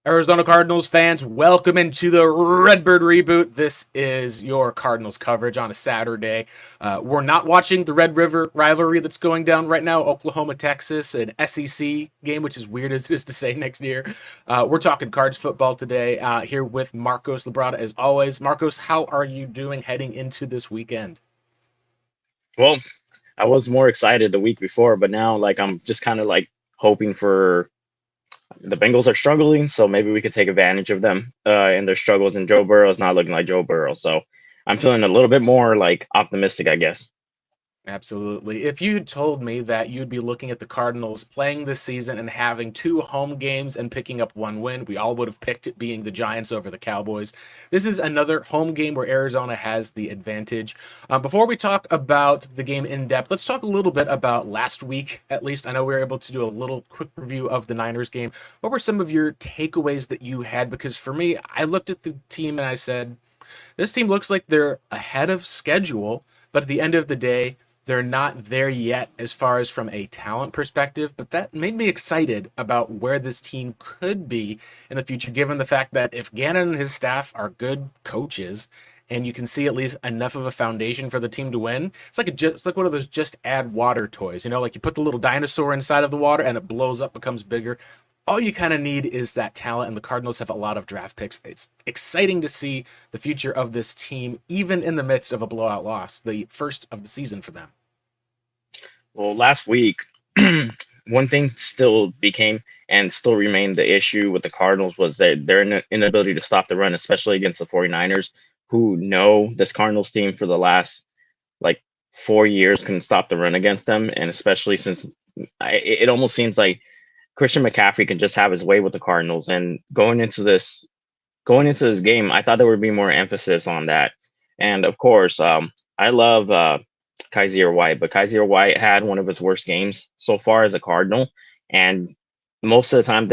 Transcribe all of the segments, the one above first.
Arizona Cardinals fans, welcome into the Redbird Reboot. This is your Cardinals coverage on a Saturday. We're not watching the Red River rivalry that's going down right now, Oklahoma, Texas, an SEC game, which is weird as it is to say next year. We're talking Cards football today here with Marcos Labrada as always. Marcos, how are you doing heading into this weekend? Well, I was more excited the week before, but now I'm just kind of hoping for the Bengals are struggling, so maybe we could take advantage of them in their struggles. And Joe Burrow is not looking like Joe Burrow, so I'm feeling a little bit more optimistic, I guess. Absolutely. If you told me that you'd be looking at the Cardinals playing this season and having two home games and picking up one win, we all would have picked it being the Giants over the Cowboys. This is another home game where Arizona has the advantage. Before we talk about the game in depth, let's talk a little bit about last week, at least. I know we were able to do a little quick review of the Niners game. What were some of your takeaways that you had? Because for me, I looked at the team and I said, this team looks like they're ahead of schedule, but at the end of the day, they're not there yet as far as from a talent perspective, but that made me excited about where this team could be in the future, given the fact that if Gannon and his staff are good coaches and you can see at least enough of a foundation for the team to win, it's like one of those just add water toys. Like you put the little dinosaur inside of the water and it blows up, becomes bigger. All you kind of need is that talent, and the Cardinals have a lot of draft picks. It's exciting to see the future of this team, even in the midst of a blowout loss, the first of the season for them. Well, last week, one thing still became and still remained the issue with the Cardinals was that their inability to stop the run, especially against the 49ers, who know this Cardinals team for the last like 4 years can stop the run against them, and especially since it almost seems like Christian McCaffrey can just have his way with the Cardinals. And going into this game, I thought there would be more emphasis on that. And of course, I love Kaiser White, but Kaiser White had one of his worst games so far as a Cardinal. And most of the time,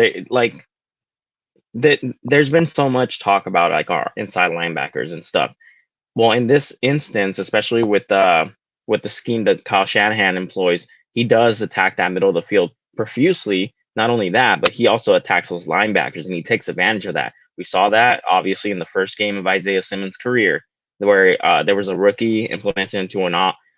there's been so much talk about our inside linebackers and stuff. Well, in this instance, especially with the scheme that Kyle Shanahan employs, he does attack that middle of the field profusely. Not only that, but he also attacks those linebackers and he takes advantage of that. We saw that obviously in the first game of Isaiah Simmons' career, where there was a rookie implemented into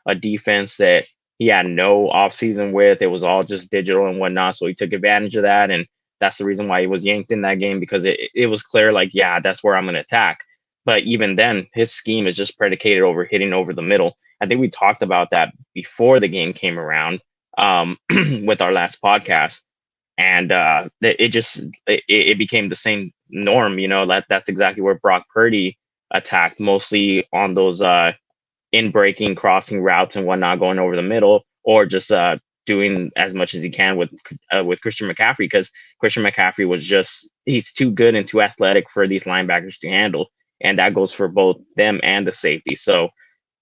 a defense that he had no offseason with. It was all just digital and whatnot. So he took advantage of that. And that's the reason why he was yanked in that game, because it was clear, yeah, that's where I'm going to attack. But even then, his scheme is just predicated over hitting over the middle. I think we talked about that before the game came around with our last podcast. And it became the same norm. That's exactly where Brock Purdy attacked, mostly on those in breaking, crossing routes and whatnot, going over the middle, or just doing as much as he can with Christian McCaffrey, because Christian McCaffrey he's too good and too athletic for these linebackers to handle, and that goes for both them and the safety. So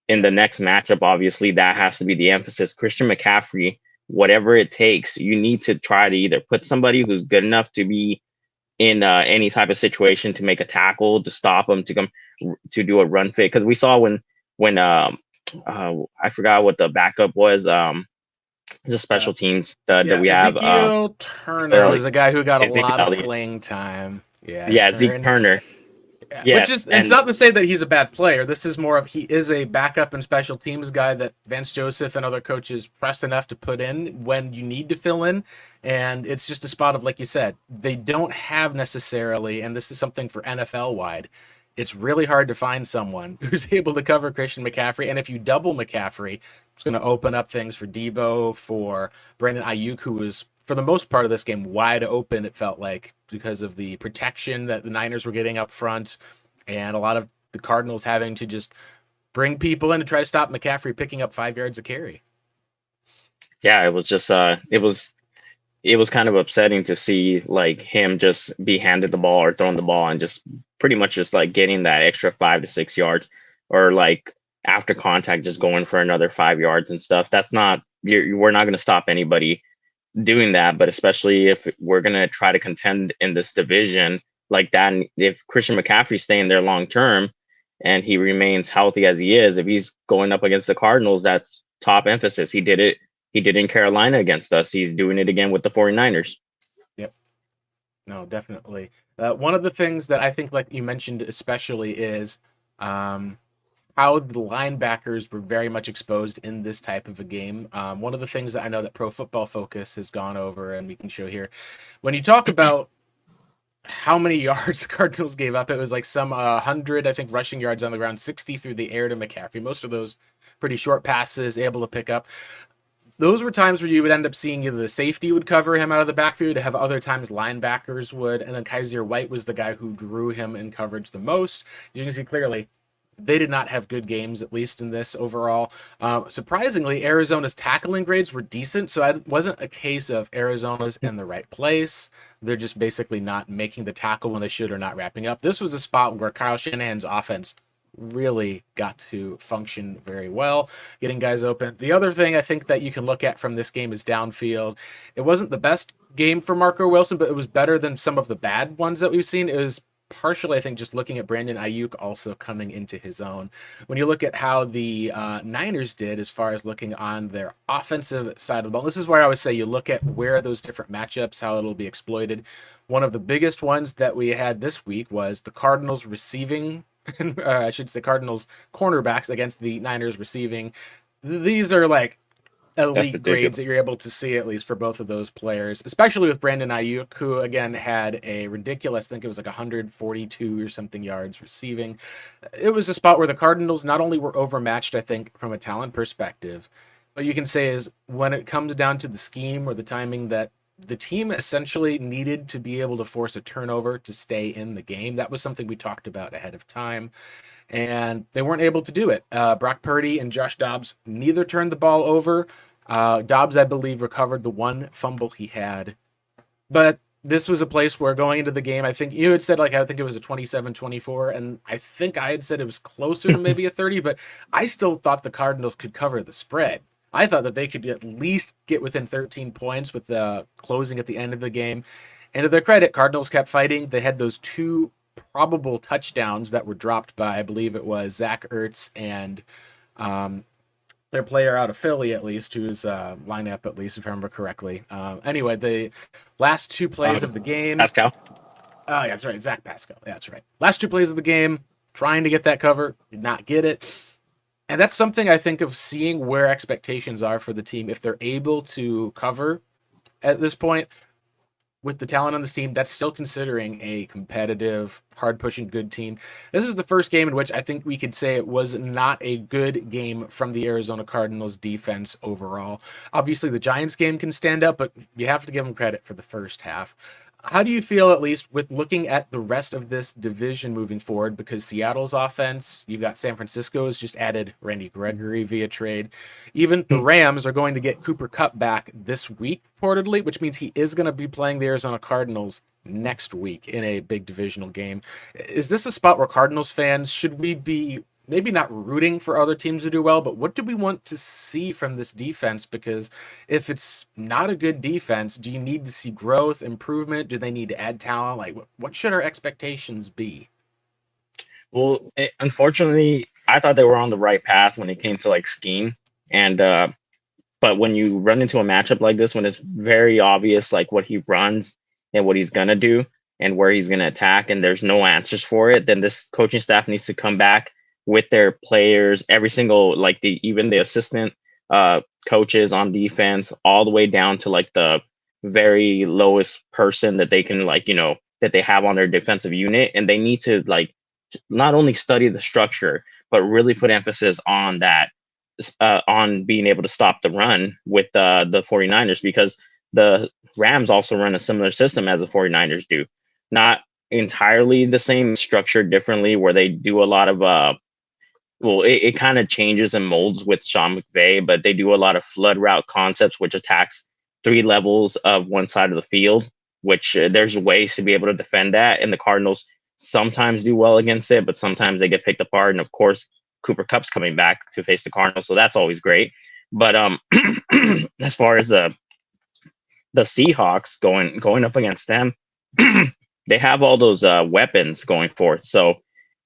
in the next matchup, obviously that has to be the emphasis. Christian McCaffrey, whatever it takes, you need to try to either put somebody who's good enough to be in any type of situation to make a tackle, to stop them, to come to do a run fit. Because we saw when I forgot what the backup was. The special teams that we have. Ezekiel Turner was a guy who got a lot of Elliott. playing time. Yeah, Zeke Turner. Which is, Yes, it's and not to say that he's a bad player. This is more of he is a backup and special teams guy that Vance Joseph and other coaches pressed enough to put in when you need to fill in. And it's just a spot of, like you said, they don't have necessarily, and this is something for NFL wide, it's really hard to find someone who's able to cover Christian McCaffrey. And if you double McCaffrey, it's going to open up things for Debo, for Brandon Ayuk, who was, for the most part of this game, wide open, it felt like, because of the protection that the Niners were getting up front and a lot of the Cardinals having to just bring people in to try to stop McCaffrey picking up 5 yards of carry. yeah, it was just it was kind of upsetting to see him just be handed the ball or thrown the ball and just pretty much just getting that extra 5 to 6 yards, or after contact just going for another 5 yards and stuff. That's not we're not going to stop anybody doing that, but especially if we're going to try to contend in this division like that, and if Christian McCaffrey's staying there long term and he remains healthy as he is, if he's going up against the Cardinals, that's top emphasis. He did in Carolina against us. He's doing it again with the 49ers. Yep. No, definitely. One of the things that I think, like you mentioned, especially is um, how the linebackers were very much exposed in this type of a game. One of the things that I know that Pro Football Focus has gone over, and we can show here, when you talk about how many yards the Cardinals gave up, it was like some 100, I think, rushing yards on the ground, 60 through the air to McCaffrey. Most of those pretty short passes, able to pick up. Those were times where you would end up seeing either the safety would cover him out of the backfield, have other times linebackers would, and then Kaiser White was the guy who drew him in coverage the most. You can see clearly they did not have good games, at least in this overall. Surprisingly, Arizona's tackling grades were decent, so it wasn't a case of Arizona's in the right place. They're just basically not making the tackle when they should or not wrapping up. This was a spot where Kyle Shanahan's offense really got to function very well, getting guys open. The other thing I think that you can look at from this game is downfield. It wasn't the best game for Marco Wilson, but it was better than some of the bad ones that we've seen. It was partially, I think, just looking at Brandon Ayuk also coming into his own. When you look at how the Niners did as far as looking on their offensive side of the ball, this is where I always say you look at where those different matchups, how it'll be exploited. One of the biggest ones that we had this week was the Cardinals receiving, I should say Cardinals cornerbacks against the Niners receiving. These are like That's elite grades ridiculous. that you're able to see at least for both of those players, especially with Brandon Ayuk, who again had a ridiculous, I think it was like 142 or something yards receiving. It was a spot where the Cardinals not only were overmatched, I think, from a talent perspective, but you can say is when it comes down to the scheme or the timing that the team essentially needed to be able to force a turnover to stay in the game. That was something we talked about ahead of time, and they weren't able to do it. Brock Purdy and Josh Dobbs neither turned the ball over. Dobbs, I believe, recovered the one fumble he had. But this was a place where going into the game, I think you had said, like, I think it was a 27-24, and I think I had said it was closer to maybe a 30, but I still thought the Cardinals could cover the spread. I thought that they could at least get within 13 points with the closing at the end of the game. And to their credit, Cardinals kept fighting. They had those two probable touchdowns that were dropped by, I believe it was Zach Ertz and um, their player out of Philly, at least, who's lineup, at least, if I remember correctly. Anyway, the last two plays of the game. Pascal. Oh, yeah, that's right. Zach Pascal. Yeah, that's right. Last two plays of the game, trying to get that cover, did not get it. And that's something I think of seeing where expectations are for the team. If they're able to cover at this point, with the talent on this team, that's still considering a competitive, hard pushing, good team. This is the first game in which I think we could say it was not a good game from the Arizona Cardinals defense overall. Obviously, the Giants game can stand up, but you have to give them credit for the first half. How do you feel, at least, with looking at the rest of this division moving forward? Because Seattle's offense, you've got San Francisco's just added Randy Gregory via trade. Even the Rams are going to get Cooper Kupp back this week, reportedly, which means he is going to be playing the Arizona Cardinals next week in a big divisional game. Is this a spot where Cardinals fans, should we be maybe not rooting for other teams to do well, but what do we want to see from this defense? Because if it's not a good defense, do you need to see growth, improvement? Do they need to add talent? Like, what should our expectations be? Well, unfortunately, I thought they were on the right path when it came to like scheme, and but when you run into a matchup like this, when it's very obvious like what he runs and what he's gonna do and where he's gonna attack, and there's no answers for it, then this coaching staff needs to come back with their players, every single like the even the assistant coaches on defense, all the way down to like the very lowest person that they can like that they have on their defensive unit, and they need to like not only study the structure but really put emphasis on that, on being able to stop the run with the 49ers, because the Rams also run a similar system as the 49ers do. Not entirely the same, structure differently, where they do a lot of well, it kind of changes and molds with Sean McVay, but they do a lot of flood route concepts, which attacks three levels of one side of the field, which there's ways to be able to defend that. And the Cardinals sometimes do well against it, but sometimes they get picked apart. And of course, Cooper Cup's coming back to face the Cardinals, so that's always great. But as far as the Seahawks going up against them, they have all those weapons going forth. So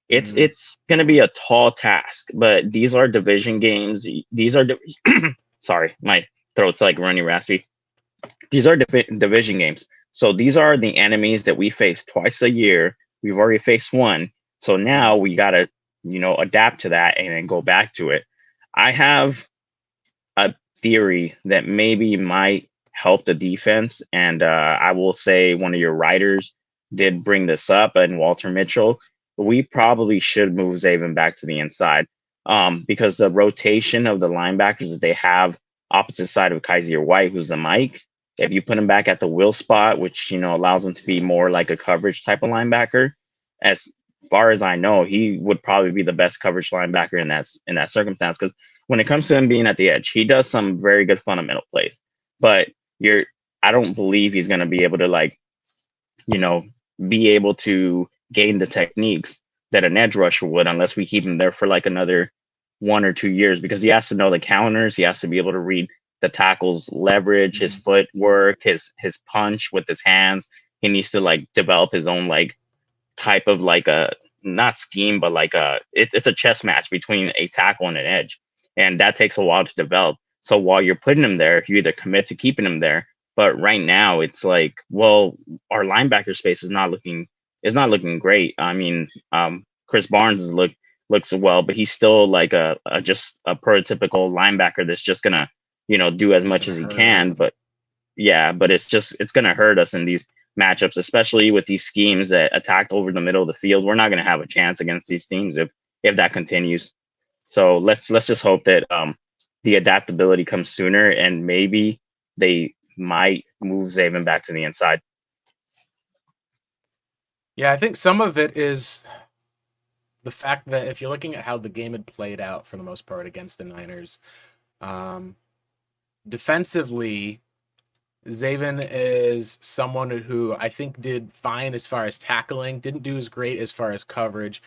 it's going to be a tall task, but these are division games. These are sorry, my throat's like running raspy. These are division games, So these are the enemies that we face twice a year. We've already faced one. So now Mhm. we got to, adapt to that and then go back to it. I have a theory that maybe might help the defense. And I will say one of your writers did bring this up, and Walter Mitchell. We probably should move Zaven back to the inside because the rotation of the linebackers that they have opposite side of Kaiser White, who's the Mike, if you put him back at the will spot, which allows him to be more like a coverage type of linebacker, as far as I know, he would probably be the best coverage linebacker in that circumstance. Because when it comes to him being at the edge, he does some very good fundamental plays. But you're I don't believe he's gonna be able to you know, be able to gain the techniques that an edge rusher would unless we keep him there for like another 1 or 2 years because he has to know the counters, he has to be able to read the tackle's leverage, his Mhm. footwork, his punch with his hands. He needs to like develop his own like type of like a not scheme, but like it's a chess match between a tackle and an edge, and that takes a while to develop. So while you're putting him there, you either commit to keeping him there, but right now it's like, well, our linebacker space is not looking great. I mean, Chris Barnes looks well, but he's still like a just a prototypical linebacker that's just gonna do as Just much gonna as he hurt. can, but yeah, but it's gonna hurt us in these matchups, especially with these schemes that attacked over the middle of the field. We're not gonna have a chance against these teams if that continues. So let's just hope that the adaptability comes sooner and maybe they might move Zaven back to the inside. Yeah, I think some of it is the fact that if you're looking at how the game had played out for the most part against the Niners, um, defensively, Zaven is someone who I think did fine as far as tackling, didn't do as great as far as coverage.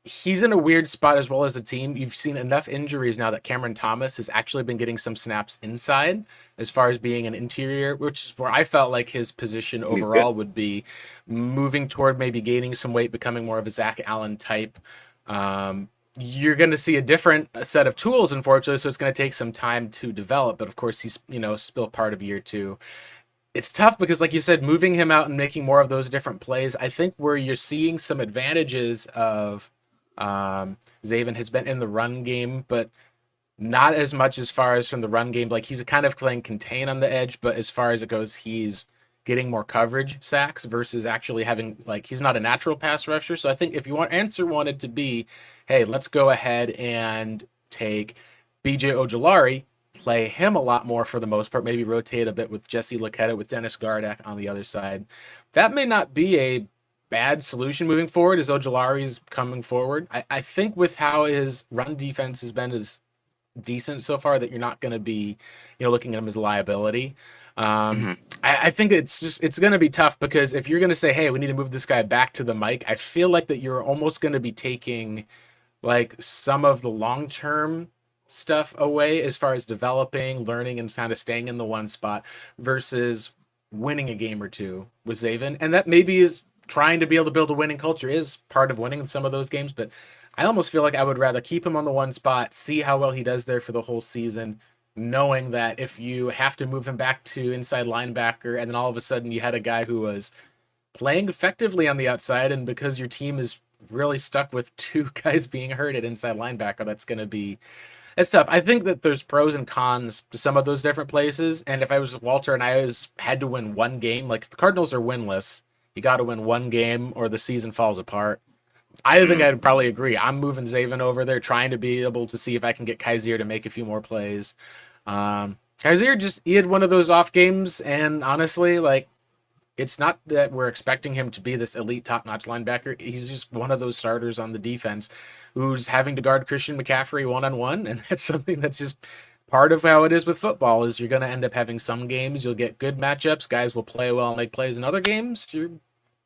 He's in a weird spot as well as the team. You've seen enough injuries now that Cameron Thomas has actually been getting some snaps inside as far as being an interior, which is where I felt like his position He's good. overall would be moving toward maybe gaining some weight, becoming more of a Zach Allen type. You're going to see a different set of tools, unfortunately, so it's going to take some time to develop. But of course, he's still part of year two. It's tough because, like you said, moving him out and making more of those different plays, I think where you're seeing some advantages of Zaven has been in the run game, but not as much as far as from the run game. Like he's kind of playing contain on the edge, but as far as it goes, he's getting more coverage sacks versus actually having like he's not a natural pass rusher. So I think if you want answer wanted to be, hey, let's go ahead and take BJ Ojolari, play him a lot more for the most part, maybe rotate a bit with Jesse Luketa with Dennis Gardeck on the other side. That may not be a bad solution moving forward as Ojolari's coming forward. I think with how his run defense has been as decent so far that you're not going to be, looking at him as a liability. Um, Hmm. I think it's going to be tough because if you're going to say, hey, we need to move this guy back to the mic, I feel like that you're almost going to be taking like some of the long term stuff away as far as developing, learning, and kind of staying in the one spot versus winning a game or two with Zaven. And that maybe is trying to be able to build a winning culture is part of winning in some of those games. But I almost feel like I would rather keep him on the one spot, see how well he does there for the whole season, knowing that if you have to move him back to inside linebacker and then all of a sudden you had a guy who was playing effectively on the outside, and because your team is really stuck with two guys being hurt at inside linebacker, that's going to be it's tough. I think that there's pros and cons to some of those different places. And if I was Walter and I had to win one game, like if the Cardinals are winless, you got to win one game or the season falls apart. I think Hmm. I'd probably agree. I'm moving Zaven over there, trying to be able to see if I can get Kaiser to make a few more plays. Kaiser just he had one of those off games, and honestly, like it's not that we're expecting him to be this elite top-notch linebacker. He's just one of those starters on the defense who's having to guard Christian McCaffrey one-on-one, and that's something that's just part of how it is with football is you're going to end up having some games you'll get good matchups, guys will play well and make plays. In other games, you're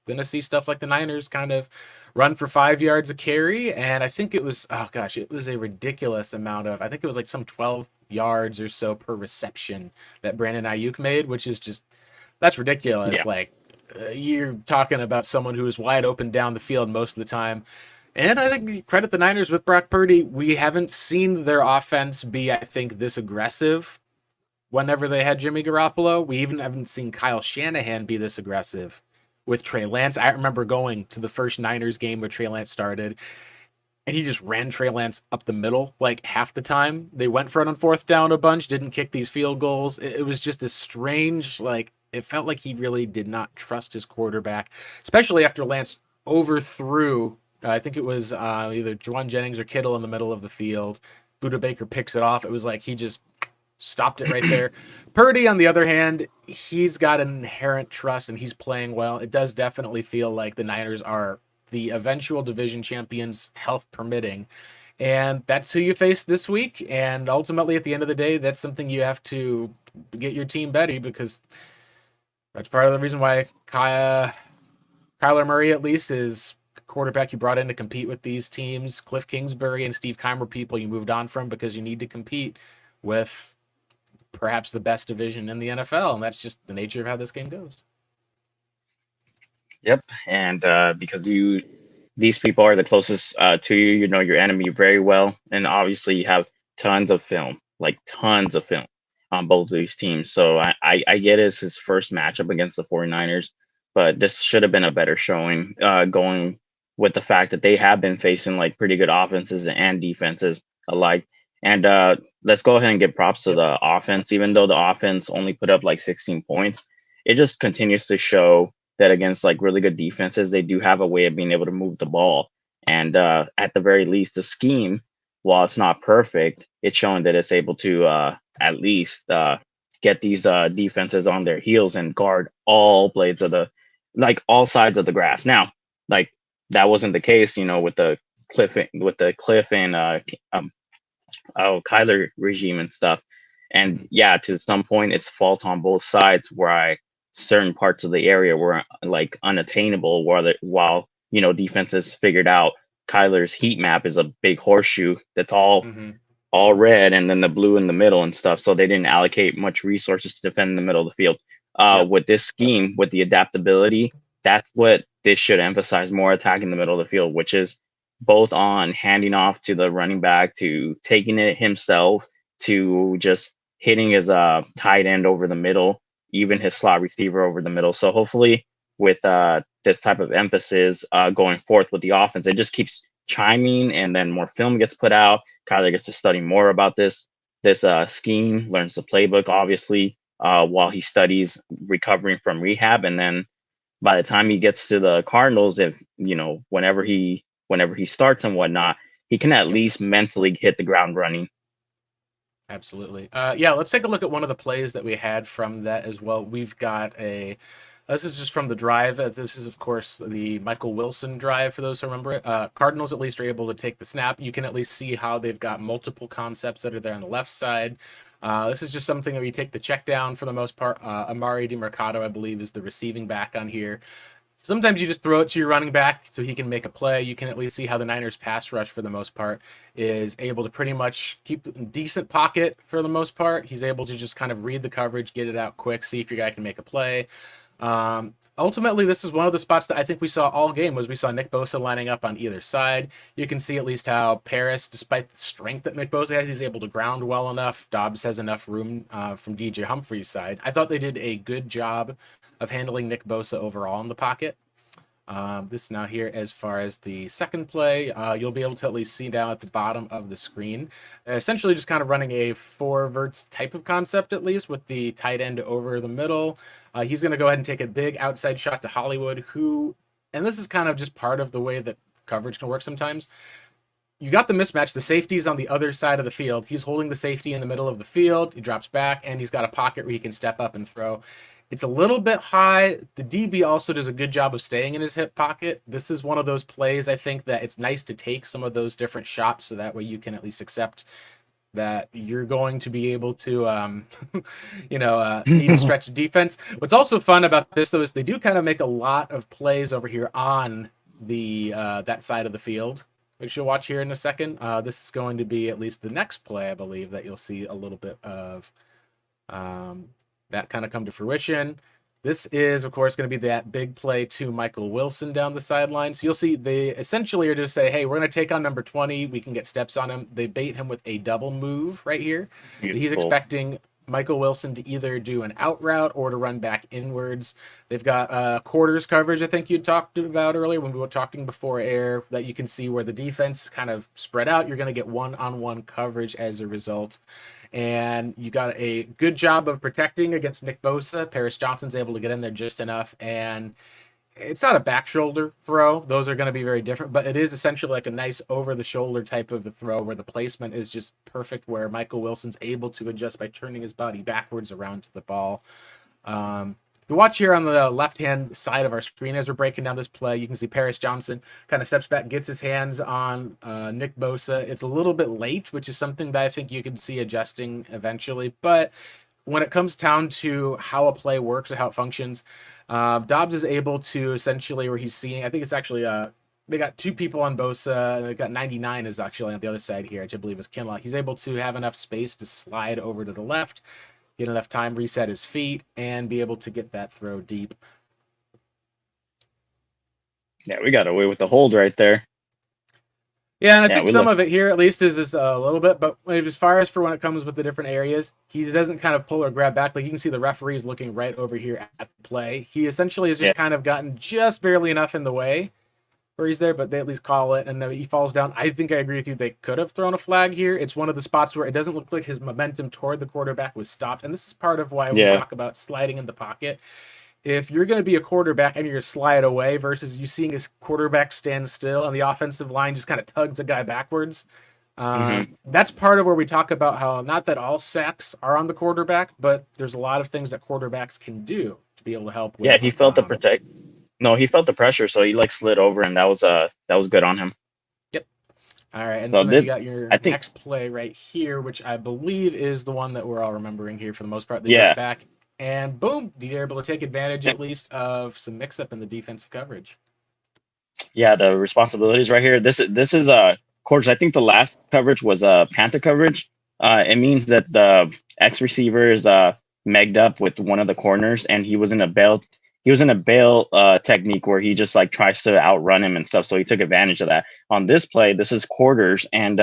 going to see stuff like the Niners kind of run for 5 yards a carry, and I think it was oh gosh, it was a ridiculous amount of I think it was like some 12 yards or so per reception that Brandon Ayuk made, which is just that's ridiculous. Yeah. Like you're talking about someone who is wide open down the field most of the time. And I think credit the Niners with Brock Purdy. We haven't seen their offense be, I think, this aggressive whenever they had Jimmy Garoppolo. We even haven't seen Kyle Shanahan be this aggressive with Trey Lance. I remember going to the first Niners game where Trey Lance started, and he just ran Trey Lance up the middle like half the time. They went for it on fourth down a bunch, didn't kick these field goals. It was just a strange, like, it felt like he really did not trust his quarterback, especially after Lance overthrew. I think it was either Juwan Jennings or Kittle in the middle of the field. Buda Baker picks it off. It was like he just stopped it right there. Purdy, on the other hand, he's got an inherent trust and he's playing well. It does definitely feel like the Niners are the eventual division champions, health permitting. And that's who you face this week. And ultimately, at the end of the day, that's something you have to get your team ready, because that's part of the reason why Kyler Murray, at least, is quarterback you brought in to compete with these teams. Cliff Kingsbury and Steve Keimer, people you moved on from because you need to compete with perhaps the best division in the NFL. And that's just the nature of how this game goes. Yep, and because these people are the closest to you, you know your enemy very well, and obviously you have tons of film, like tons of film on both of these teams. So I get it's his first matchup against the 49ers, but this should have been a better showing, going with the fact that they have been facing like pretty good offenses and defenses alike. And let's go ahead and give props to Yep. the offense, even though the offense only put up like 16 points. It just continues to show that against like really good defenses, they do have a way of being able to move the ball. And at the very least, the scheme, while it's not perfect, it's showing that it's able to at least get these defenses on their heels and guard all blades of the, like all sides of the grass. Now, like that wasn't the case, you know, with the Cliff and Kyler regime and stuff. Mm-hmm. And yeah, to some point, it's fault on both sides where certain parts of the area were like unattainable, while you know defenses figured out Kyler's heat map is a big horseshoe that's Mm-hmm. all red and then the blue in the middle and stuff. So they didn't allocate much resources to defend in the middle of the field. Yep. With this scheme, with the adaptability, that's what this should emphasize more: attacking the middle of the field, which is both on handing off to the running back, to taking it himself, to just hitting his tight end over the middle, even his slot receiver over the middle. So hopefully with this type of emphasis going forth with the offense, it just keeps chiming, and then more film gets put out. Kyler gets to study more about this scheme, learns the playbook, obviously, while he studies recovering from rehab, and then by the time he gets to the Cardinals, if you know, whenever he starts and whatnot, he can at Yep. least mentally hit the ground running. Absolutely. Yeah, let's take a look at one of the plays that we had from that as well. We've got a. This is just from the drive. This is, of course, the Michael Wilson drive, for those who remember it. Cardinals at least are able to take the snap. You can at least see how they've got multiple concepts that are there on the left side. This is just something where you take the check down for the most part. Amari DiMercato, I believe, is the receiving back on here. Sometimes you just throw it to your running back so he can make a play. You can at least see how the Niners pass rush, for the most part, is able to pretty much keep a decent pocket for the most part. He's able to just kind of read the coverage, get it out quick, see if your guy can make a play. Ultimately, this is one of the spots that I think we saw all game, was we saw Nick Bosa lining up on either side. You can see at least how Paris, despite the strength that Nick Bosa has, he's able to ground well enough. Dobbs has enough room from DJ Humphrey's side. I thought they did a good job of handling Nick Bosa overall in the pocket. This now here, as far as the second play, you'll be able to at least see down at the bottom of the screen. Essentially just kind of running a four verts type of concept, at least, with the tight end over the middle. He's going to go ahead and take a big outside shot to Hollywood, who, and this is kind of just part of the way that coverage can work sometimes. You got the mismatch. The safety's on the other side of the field. He's holding the safety in the middle of the field. He drops back, and he's got a pocket where he can step up and throw. It's a little bit high. The DB also does a good job of staying in his hip pocket. This is one of those plays, I think, that it's nice to take some of those different shots, so that way you can at least accept that you're going to be able to, need to stretch the defense. What's also fun about this, though, is they do kind of make a lot of plays over here on the that side of the field, which you'll watch here in a second. This is going to be at least the next play, I believe, that you'll see a little bit of that kind of come to fruition. This is, of course, going to be that big play to Michael Wilson down the sideline. So you'll see they essentially are just say, hey, we're going to take on number 20. We can get steps on him. They bait him with a double move right here. Beautiful. He's expecting Michael Wilson to either do an out route or to run back inwards. They've got quarters coverage, I think you talked about earlier when we were talking before air, that you can see where the defense kind of spread out. You're going to get one-on-one coverage as a result. And you got a good job of protecting against Nick Bosa. Paris Johnson's able to get in there just enough, and it's not a back shoulder throw. Those are going to be very different, but it is essentially like a nice over the shoulder type of a throw where the placement is just perfect, where Michael Wilson's able to adjust by turning his body backwards around to the ball. You watch here on the left-hand side of our screen as we're breaking down this play, you can see Paris Johnson kind of steps back, gets his hands on Nick Bosa. It's a little bit late, which is something that I think you can see adjusting eventually, but when it comes down to how a play works or how it functions, Dobbs is able to essentially, where he's seeing, I think it's actually, they got two people on Bosa, and they got 99 is actually on the other side here, which I believe is Kinlaw. He's able to have enough space to slide over to the left, get enough time, reset his feet, and be able to get that throw deep. Yeah, we got away with the hold right there. Yeah, and I think some of it here, at least, is a little bit. But as far as for when it comes with the different areas, he doesn't kind of pull or grab back. Like you can see the referees looking right over here at the play. He essentially has just kind of gotten just barely enough in the way where he's there, but they at least call it, and he falls down. I think I agree with you. They could have thrown a flag here. It's one of the spots where it doesn't look like his momentum toward the quarterback was stopped. And this is part of why we talk about sliding in the pocket. If you're going to be a quarterback and you're going to slide away versus you seeing his quarterback stand still and the offensive line just kind of tugs a guy backwards, that's part of where we talk about how not that all sacks are on the quarterback, but there's a lot of things that quarterbacks can do to be able to help with. Yeah, he felt he felt the pressure, so he like slid over, and that was good on him. Yep. All right, and so then you got your next play right here, which I believe is the one that we're all remembering here for the most part. They jump back. And boom, you're able to take advantage at least of some mix-up in the defensive coverage. Yeah, the responsibilities right here. This is quarters. I think the last coverage was Panther coverage. It means that the X receiver is megged up with one of the corners, and he was in a bail technique where he just like tries to outrun him and stuff. So he took advantage of that. On this play, this is quarters, and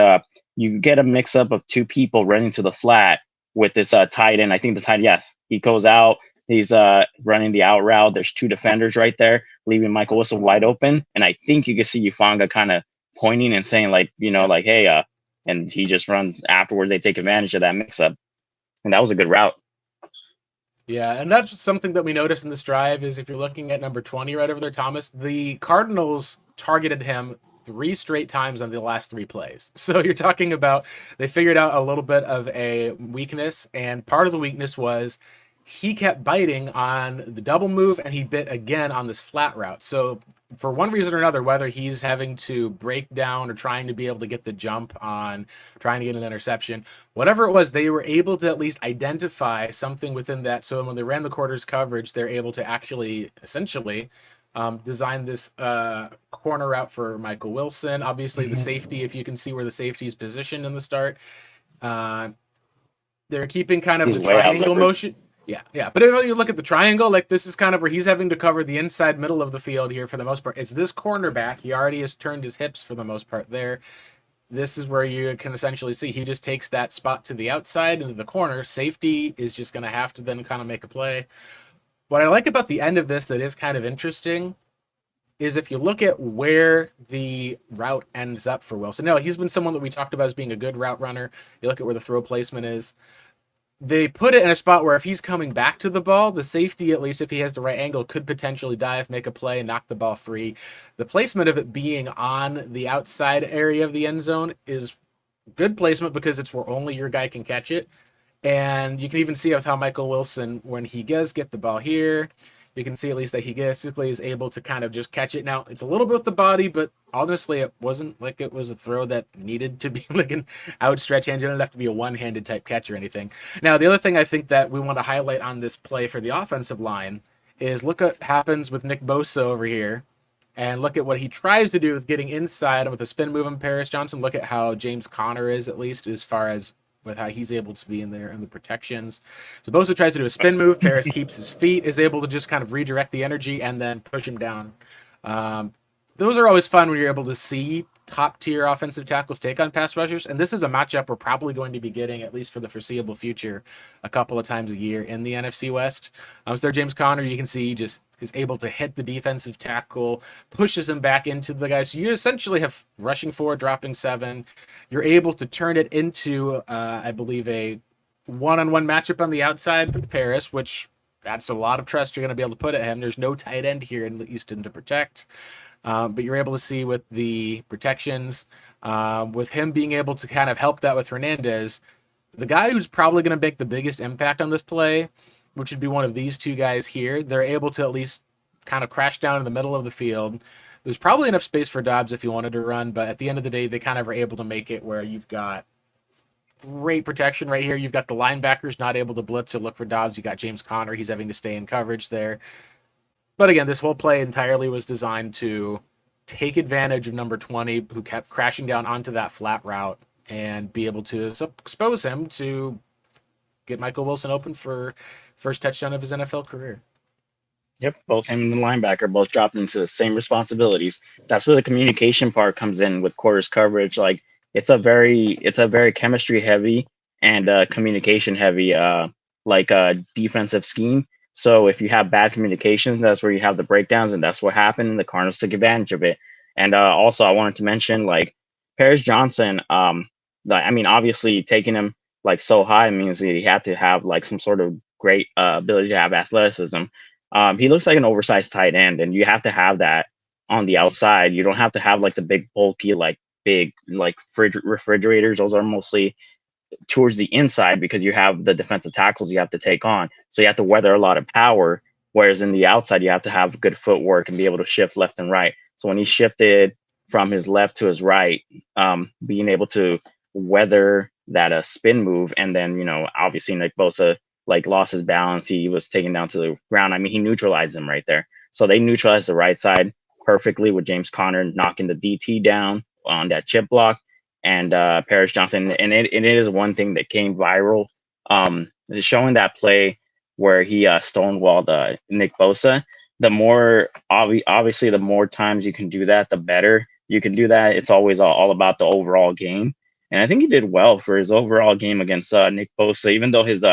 you get a mix-up of two people running to the flat with this tight end. I think the tight end, yes, he goes out. He's running the out route. There's two defenders right there, leaving Michael Wilson wide open. And I think you can see Ufanga kind of pointing and saying like, hey, and he just runs afterwards. They take advantage of that mix-up. And that was a good route. Yeah, and that's something that we noticed in this drive is if you're looking at number 20 right over there, Thomas, the Cardinals targeted him 3 straight times on the last 3 plays. So you're talking about they figured out a little bit of a weakness, and part of the weakness was he kept biting on the double move and he bit again on this flat route. So for one reason or another, whether he's having to break down or trying to be able to get the jump on trying to get an interception, whatever it was, they were able to at least identify something within that. So when they ran the quarters coverage, they're able to actually essentially design this corner route for Michael Wilson. Obviously, the safety, if you can see where the safety is positioned in the start, they're keeping kind of the triangle motion. Yeah. But if you look at the triangle, like this is kind of where he's having to cover the inside middle of the field here for the most part. It's this cornerback. He already has turned his hips for the most part there. This is where you can essentially see he just takes that spot to the outside into the corner. Safety is just going to have to then kind of make a play. What I like about the end of this that is kind of interesting is if you look at where the route ends up for Wilson. Now, he's been someone that we talked about as being a good route runner. You look at where the throw placement is. They put it in a spot where if he's coming back to the ball, the safety, at least if he has the right angle, could potentially dive, make a play, and knock the ball free. The placement of it being on the outside area of the end zone is good placement because it's where only your guy can catch it. And you can even see with how Michael Wilson, when he does get the ball here, you can see at least that he basically is able to kind of just catch it. Now, it's a little bit with the body, but honestly, it wasn't like it was a throw that needed to be like an outstretched hand. It didn't have to be a one-handed type catch or anything. Now, the other thing I think that we want to highlight on this play for the offensive line is look at what happens with Nick Bosa over here. And look at what he tries to do with getting inside and with a spin move on Paris Johnson. Look at how James Conner is, at least, as far as with how he's able to be in there and the protections. So Bosa tries to do a spin move. Paris keeps his feet, is able to just kind of redirect the energy and then push him down. Those are always fun when you're able to see top tier offensive tackles take on pass rushers, and this is a matchup we're probably going to be getting at least for the foreseeable future, a couple of times a year in the NFC West. So there, James Conner, you can see just is able to hit the defensive tackle, pushes him back into the guy. So you essentially have rushing 4, dropping 7. You're able to turn it into, I believe, a one-on-one matchup on the outside for the Paris, which that's a lot of trust you're going to be able to put at him. There's no tight end here in Houston to protect. But you're able to see with the protections, with him being able to kind of help that with Hernandez, the guy who's probably going to make the biggest impact on this play, which would be one of these two guys here, they're able to at least kind of crash down in the middle of the field. There's probably enough space for Dobbs if he wanted to run, but at the end of the day, they kind of are able to make it where you've got great protection right here. You've got the linebackers not able to blitz or look for Dobbs. You got James Conner. He's having to stay in coverage there. But again, this whole play entirely was designed to take advantage of number 20, who kept crashing down onto that flat route, and be able to expose him to get Michael Wilson open for first touchdown of his NFL career. Yep, both him and the linebacker both dropped into the same responsibilities. That's where the communication part comes in with quarters coverage. Like it's a very chemistry heavy and communication heavy defensive scheme. So if you have bad communications, that's where you have the breakdowns, and that's what happened. And the Cardinals took advantage of it. And also, I wanted to mention like Paris Johnson. I mean, obviously taking him like so high means that he had to have like some sort of great ability to have athleticism. He looks like an oversized tight end, and you have to have that on the outside. You don't have to have like the big bulky refrigerators. Those are mostly towards the inside because you have the defensive tackles you have to take on. So you have to weather a lot of power. Whereas in the outside, you have to have good footwork and be able to shift left and right. So when he shifted from his left to his right, being able to weather that spin move, and then obviously Nick Bosa like lost his balance. He was taken down to the ground. I mean, he neutralized him right there. So they neutralized the right side perfectly with James Conner knocking the DT down on that chip block. And Paris Johnson, and it is one thing that came viral, showing that play where he stonewalled Nick Bosa. The more obviously, the more times you can do that, the better you can do that. It's always all about the overall game, and I think he did well for his overall game against Nick Bosa, even though his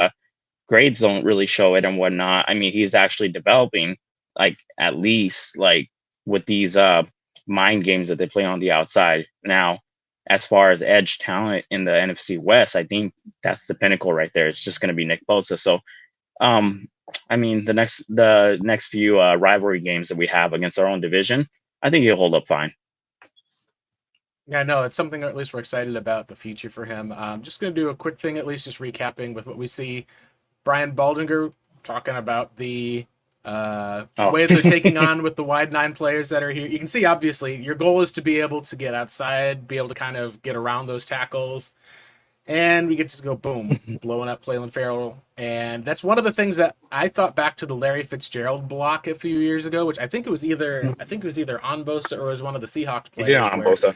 grades don't really show it and whatnot. I mean, he's actually developing, like at least like with these mind games that they play on the outside now. As far as edge talent in the NFC West, I think that's the pinnacle right there. It's just going to be Nick Bosa. So, I mean, the next few rivalry games that we have against our own division, I think he'll hold up fine. Yeah, no, it's something at least we're excited about the future for him. Just going to do a quick thing, at least just recapping with what we see. Brian Baldinger talking about the way they're taking on with the wide 9 players that are here. You can see, obviously, your goal is to be able to get outside, be able to kind of get around those tackles. And we get to go, boom, blowing up Clelin Ferrell. And that's one of the things that I thought back to the Larry Fitzgerald block a few years ago, which I think it was either on Bosa or it was one of the Seahawks players. He did on Bosa.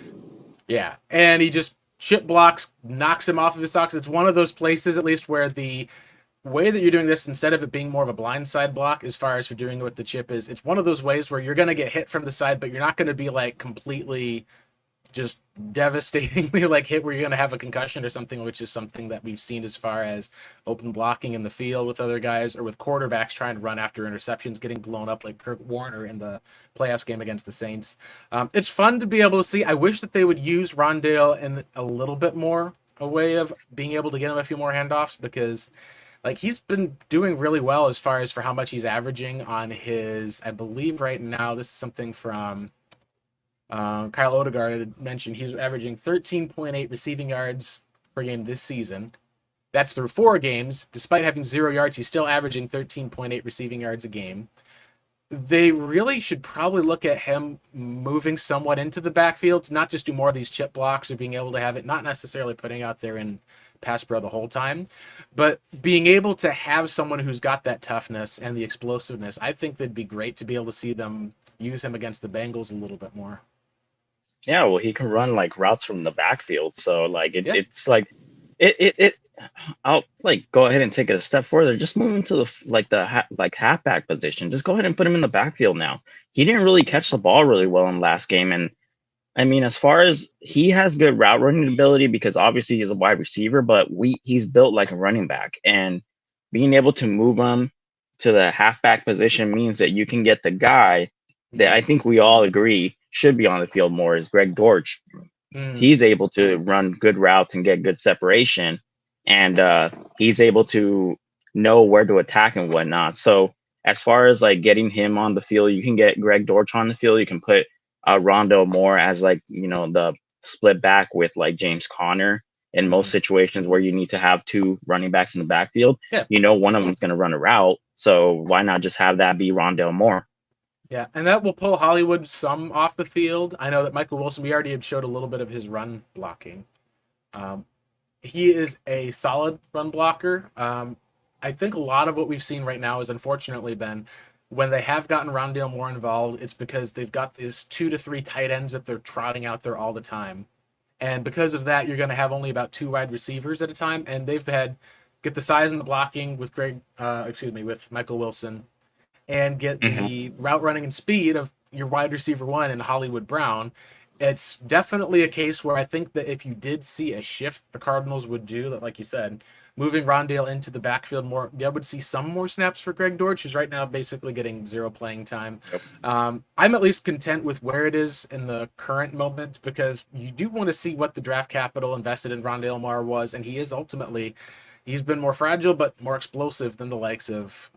Yeah. And he just chip blocks, knocks him off of his socks. It's one of those places, at least, where the way that you're doing this, instead of it being more of a blindside block as far as for doing it with the chip, is it's one of those ways where you're going to get hit from the side, but you're not going to be like completely just devastatingly like hit where you're going to have a concussion or something, which is something that we've seen as far as open blocking in the field with other guys or with quarterbacks trying to run after interceptions getting blown up like Kurt Warner in the playoffs game against the Saints. It's fun to be able to see. I wish that they would use Rondale in a little bit more a way of being able to get him a few more handoffs, because like he's been doing really well as far as for how much he's averaging on his, I believe right now, this is something from Kyle Odegaard had mentioned, he's averaging 13.8 receiving yards per game this season. That's through 4 games. Despite having 0 yards, he's still averaging 13.8 receiving yards a game. They really should probably look at him moving somewhat into the backfield to not just do more of these chip blocks or being able to have it, not necessarily putting out there in pass pro the whole time, but being able to have someone who's got that toughness and the explosiveness. I think that'd be great to be able to see them use him against the Bengals a little bit more. Yeah, well, he can run like routes from the backfield, so like it's like it. I'll like go ahead and take it a step further. Just move him to the halfback position. Just go ahead and put him in the backfield now. He didn't really catch the ball really well in last game, and I mean, as far as he has good route running ability because obviously he's a wide receiver, but he's built like a running back, and being able to move him to the halfback position means that you can get the guy that I think we all agree should be on the field more is Greg Dortch. Mm. He's able to run good routes and get good separation, and he's able to know where to attack and whatnot. So as far as like getting him on the field, you can get Greg Dortch on the field. You can put Rondo Moore as like the split back with like James Conner in most Mhm. situations where you need to have two running backs in the backfield. Yeah. One of them is going to run a route, so why not just have that be Rondell Moore? Yeah, and that will pull Hollywood some off the field. I know that Michael Wilson, we already had showed a little bit of his run blocking. Um, he is a solid run blocker. I think a lot of what we've seen right now has unfortunately been when they have gotten Rondale more involved, it's because they've got these 2 to 3 tight ends that they're trotting out there all the time. And because of that, you're going to have only about 2 wide receivers at a time. And they've had get the size and the blocking with with Michael Wilson, and get Hmm. the route running and speed of your wide receiver one and Hollywood Brown. It's definitely a case where I think that if you did see a shift, the Cardinals would do that, like you said, moving Rondale into the backfield more. Yeah, would see some more snaps for Greg Dortch, who's right now basically getting zero playing time. Yep. I'm at least content with where it is in the current moment because you do want to see what the draft capital invested in Rondale Moore was, and he is ultimately he's been more fragile but more explosive than the likes of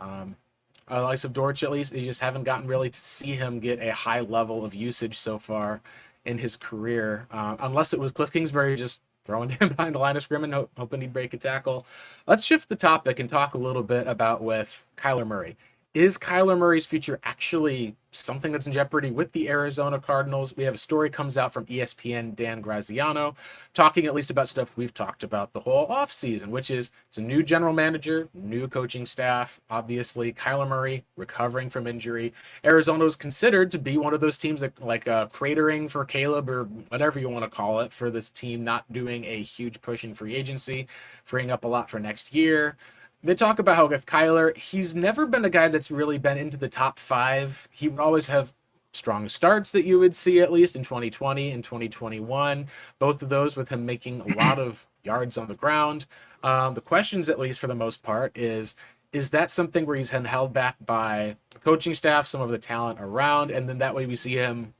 Dortch, at least. You just haven't gotten really to see him get a high level of usage so far in his career, unless it was Cliff Kingsbury just throwing him behind the line of scrimmage, hoping he'd break a tackle. Let's shift the topic and talk a little bit about with Kyler Murray. Is Kyler Murray's future actually something that's in jeopardy with the Arizona Cardinals? We have a story comes out from ESPN Dan Graziano talking at least about stuff we've talked about the whole offseason, which is it's a new general manager, new coaching staff. Obviously, Kyler Murray recovering from injury. Arizona is considered to be one of those teams that like cratering for Caleb or whatever you want to call it for this team not doing a huge push in free agency, freeing up a lot for next year. They talk about how with Kyler, he's never been a guy that's really been into the top five. He would always have strong starts that you would see at least in 2020 and 2021. Both of those with him making a lot of yards on the ground. The questions, at least for the most part, is that something where he's been held back by the coaching staff, some of the talent around, and then that way we see him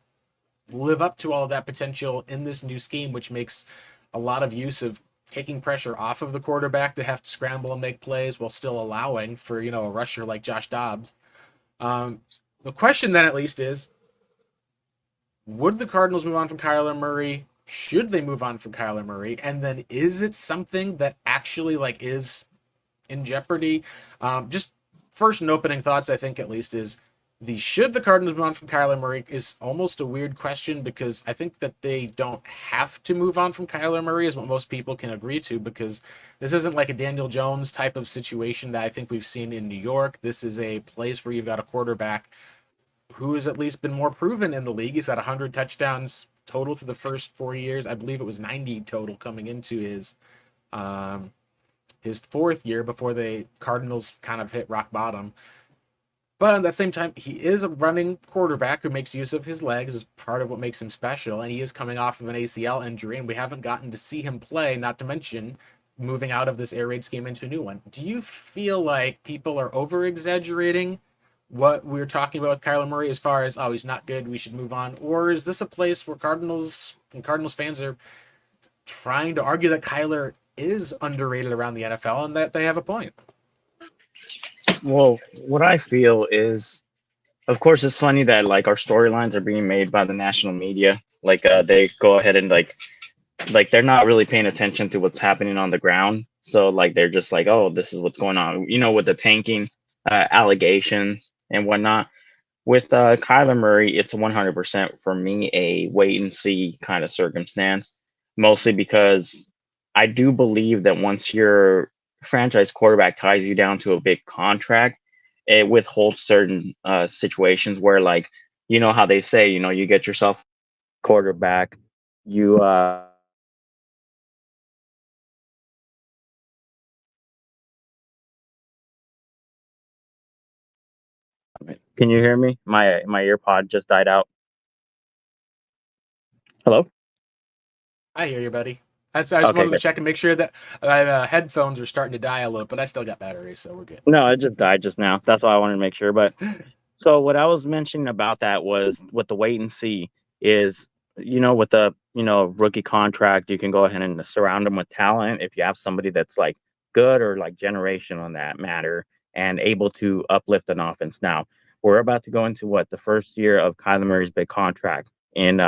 live up to all of that potential in this new scheme, which makes a lot of use of taking pressure off of the quarterback to have to scramble and make plays while still allowing for a rusher like Josh Dobbs. Um, the question then at least is, would the Cardinals move on from Kyler Murray? Should they move on from Kyler Murray? And then is it something that actually like is in jeopardy? Just first and opening thoughts, I think at least is the should the Cardinals move on from Kyler Murray is almost a weird question because I think that they don't have to move on from Kyler Murray is what most people can agree to because this isn't like a Daniel Jones type of situation that I think we've seen in New York. This is a place where you've got a quarterback who has at least been more proven in the league. He's had 100 touchdowns total through the first 4 years. I believe it was 90 total coming into um, his fourth year before the Cardinals kind of hit rock bottom. But at the same time, he is a running quarterback who makes use of his legs as part of what makes him special. And he is coming off of an ACL injury, and we haven't gotten to see him play, not to mention moving out of this air raid scheme into a new one. Do you feel like people are over exaggerating what we're talking about with Kyler Murray as far as, oh, he's not good, we should move on? Or is this a place where Cardinals fans are trying to argue that Kyler is underrated around the NFL and that they have a point? Well, what I feel is, of course, it's funny that like our storylines are being made by the national media. Like they go ahead and like they're not really paying attention to what's happening on the ground. So like they're just like, oh, this is what's going on. With the tanking allegations and whatnot. With Kyler Murray, it's 100% for me a wait and see kind of circumstance, mostly because I do believe that once your franchise quarterback ties you down to a big contract, it withholds certain situations where, like, how they say, you get yourself quarterback, you can you hear me? My ear pod just died out. Hello? I hear you, buddy. I just Okay, wanted to good. check and make sure that my headphones are starting to die a little, but I still got battery, so we're good. No, it just died just now. That's why I wanted to make sure. But so what I was mentioning about that was with the wait and see is, with the, rookie contract, you can go ahead and surround them with talent if you have somebody that's like good or like generation on that matter and able to uplift an offense. Now, we're about to go into what the first year of Kyler Murray's big contract in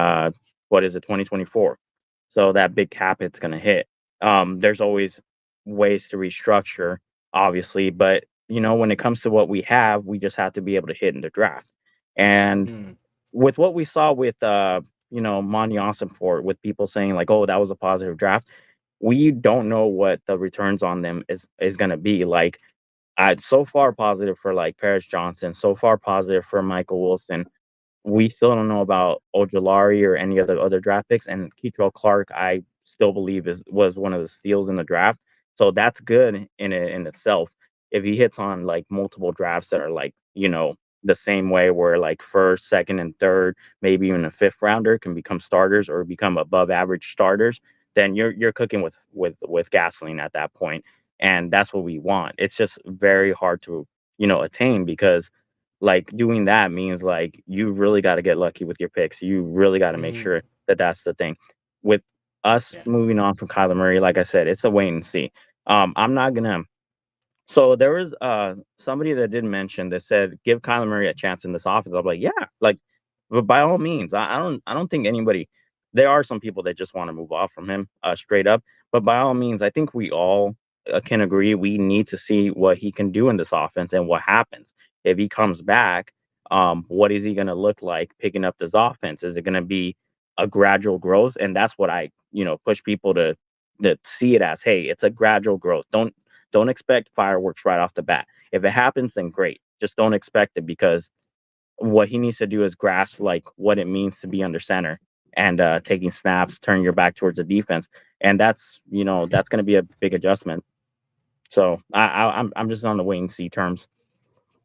what is it, 2024. So that big cap it's gonna hit. There's always ways to restructure, obviously, but when it comes to what we have, we just have to be able to hit in the draft. And Hmm. with what we saw with Monty Awesome for with people saying like, oh, that was a positive draft, we don't know what the returns on them is gonna be. Like so far positive for like Paris Johnson, so far positive for Michael Wilson. We still don't know about Ojulari or any other draft picks, and Keitrell Clark, I still believe was one of the steals in the draft. So that's good in itself. If he hits on like multiple drafts that are like the same way, where like first, second, and third, maybe even a fifth rounder can become starters or become above average starters, then you're cooking with gasoline at that point, and that's what we want. It's just very hard to attain because like doing that means like you really got to get lucky with your picks. You really got to make Hmm. sure that that's the thing. With us Yeah. moving on from Kyler Murray, like I said, it's a wait and see. I'm not gonna. So there was somebody that did mention that said give Kyler Murray a chance in this offense. I'm like, yeah, like, but by all means, I don't think anybody. There are some people that just want to move off from him straight up, but by all means, I think we all can agree we need to see what he can do in this offense and what happens if he comes back. What is he going to look like picking up this offense? Is it going to be a gradual growth? And that's what I push people to see it as. Hey, it's a gradual growth. Don't expect fireworks right off the bat. If it happens, then great. Just don't expect it because what he needs to do is grasp like what it means to be under center and taking snaps, turn your back towards the defense, and that's going to be a big adjustment. So I'm just on the wait and see terms.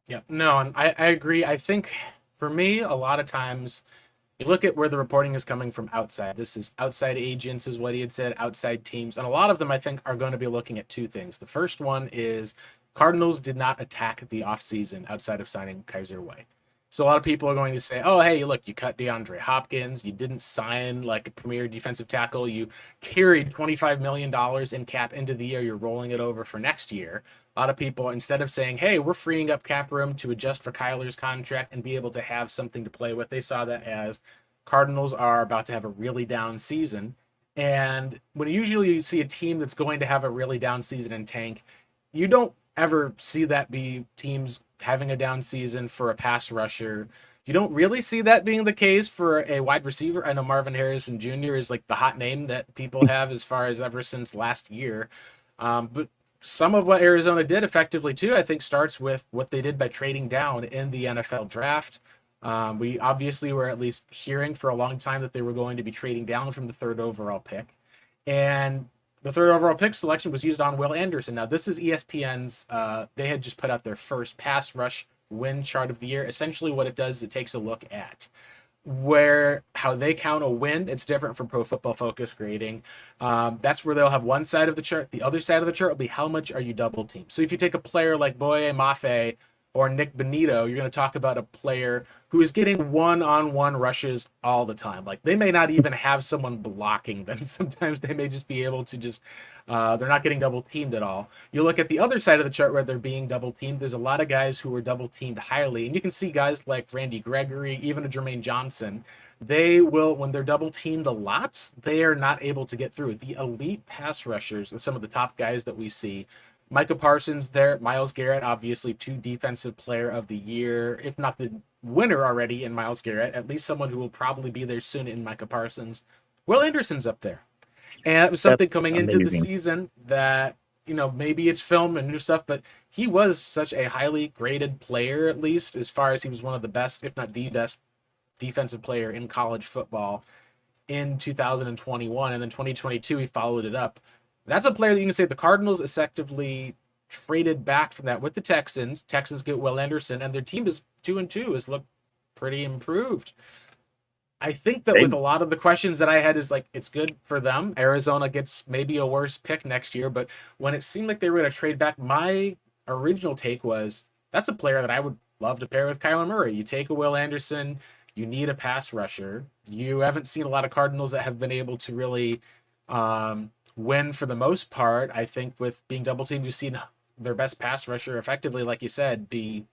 Yeah. No, and I agree. I think for me, a lot of times you look at where the reporting is coming from outside. This is outside agents, is what he had said, outside teams. And a lot of them, I think, are going to be looking at two things. The first one is Cardinals did not attack the offseason outside of signing Kaiser White. So a lot of people are going to say, oh, hey, look, you cut DeAndre Hopkins. You didn't sign like a premier defensive tackle. You carried $25 million in cap into the year. You're rolling it over for next year. A lot of people, instead of saying, hey, we're freeing up cap room to adjust for Kyler's contract and be able to have something to play with, they saw that as Cardinals are about to have a really down season. And when usually you see a team that's going to have a really down season and tank, you don't ever see that be teams having a down season for a pass rusher. You don't really see that being the case for a wide receiver. I know Marvin Harrison Jr. is like the hot name that people have as far as ever since last year. But some of what Arizona did effectively too, I think, starts with what they did by trading down in the NFL draft. We obviously were at least hearing for a long time that they were going to be trading down from the third overall pick. And the third overall pick selection was used on Will Anderson. Now, this is ESPN's, they had just put out their first pass rush win chart of the year. Essentially, what it does is it takes a look at where how they count a win. It's different from Pro Football Focus grading. That's where they'll have one side of the chart. The other side of the chart will be how much are you double teamed. So if you take a player like Boye Mafe or Nick Benito, you're going to talk about a player who is getting one-on-one rushes all the time. Like they may not even have someone blocking them. Sometimes they may just be able to just they're not getting double teamed at all. You look at the other side of the chart where they're being double teamed. There's a lot of guys who are double teamed highly, and you can see guys like Randy Gregory, even a Jermaine Johnson. They will, when they're double teamed a lot, they are not able to get through. The elite pass rushers, some of the top guys that we see, Micah Parsons there, Myles Garrett, obviously two defensive player of the year, if not the winner already in Myles Garrett, at least someone who will probably be there soon in Micah Parsons. Will Anderson's up there. And it was something That's coming into the amazing. season that, maybe it's film and new stuff, but he was such a highly graded player, at least, as far as he was one of the best, if not the best, defensive player in college football in 2021. And then 2022, he followed it up. That's a player that you can say the Cardinals effectively traded back from that with the Texans. Texans get Will Anderson, and their team is 2-2, has looked pretty improved. I think that They with a lot of the questions that I had is like it's good for them. Arizona gets maybe a worse pick next year, but when it seemed like they were going to trade back, my original take was that's a player that I would love to pair with Kyler Murray. You take a Will Anderson, you need a pass rusher. You haven't seen a lot of Cardinals that have been able to really win for the most part. I think with being double teamed, you've seen their best pass rusher effectively, like you said, be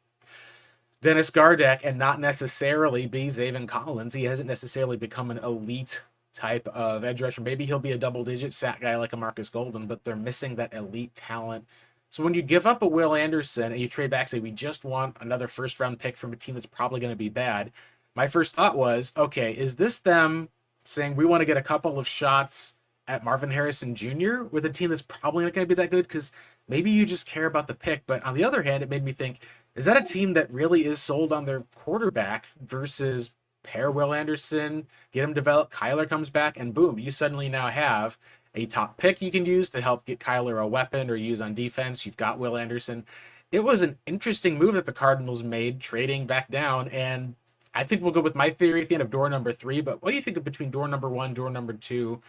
Dennis Gardeck and not necessarily be Zaven Collins. He hasn't necessarily become an elite type of edge rusher. Maybe he'll be a double digit sack guy like a Marcus Golden, but they're missing that elite talent. So when you give up a Will Anderson and you trade back, say, we just want another first round pick from a team that's probably going to be bad, my first thought was, okay, is this them saying we want to get a couple of shots at Marvin Harrison Jr. with a team that's probably not going to be that good? Because maybe you just care about the pick. But on the other hand, it made me think, is that a team that really is sold on their quarterback versus pair Will Anderson, get him developed, Kyler comes back, and boom, you suddenly now have a top pick you can use to help get Kyler a weapon or use on defense. You've got Will Anderson. It was an interesting move that the Cardinals made, trading back down. And I think we'll go with my theory at the end of door number 3. But what do you think of between door number 1, door number 2,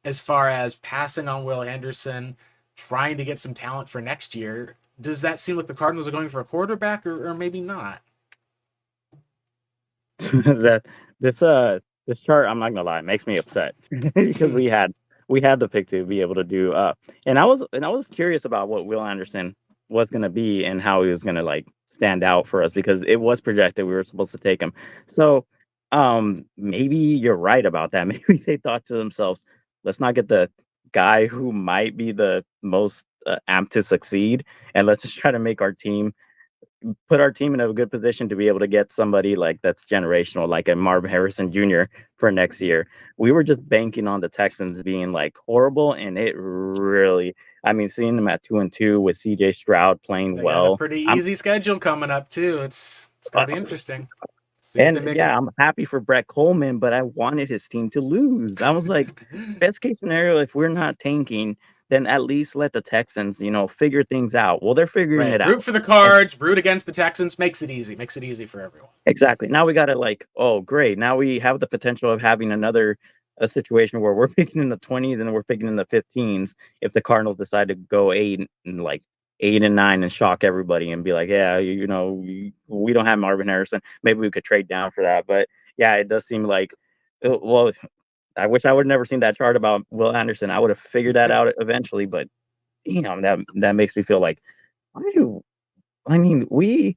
as far as passing on Will Anderson, trying to get some talent for next year? Does that seem like the Cardinals are going for a quarterback, or maybe not? that this chart, I'm not gonna lie, makes me upset because we had the pick to be able to do and I was curious about what Will Anderson was gonna be and how he was gonna like stand out for us because it was projected we were supposed to take him. So maybe you're right about that. Maybe they thought to themselves, let's not get the guy who might be the most amped to succeed, and let's just try to make our team put our team in a good position to be able to get somebody like that's generational, like a Marvin Harrison Jr. for next year. We were just banking on the Texans being like horrible, and it really, I mean, seeing them at 2-2 with CJ Stroud playing They got a well, pretty I'm easy schedule coming up too. It's going uh, to be interesting. See if they and make yeah, I'm happy for Brett Coleman, but I wanted his team to lose. I was like, it. best case scenario, if we're not tanking, then at least let the Texans, figure things out. Well, they're figuring Right. it Root out. for the And Cards. Root against the Texans. Makes it easy. Makes it easy for everyone. exactly. Now we got to like, oh, great. Now we have the potential of having another a situation where we're picking in the 20s and we're picking in the 15s if the Cardinals decide to go 8 and 9 and shock everybody and be like, yeah, we don't have Marvin Harrison. Maybe we could trade down for that. But yeah, it does seem like, well, I wish I would have never seen that chart about Will Anderson. I would have figured that out eventually. But damn, that makes me feel like, why do I mean we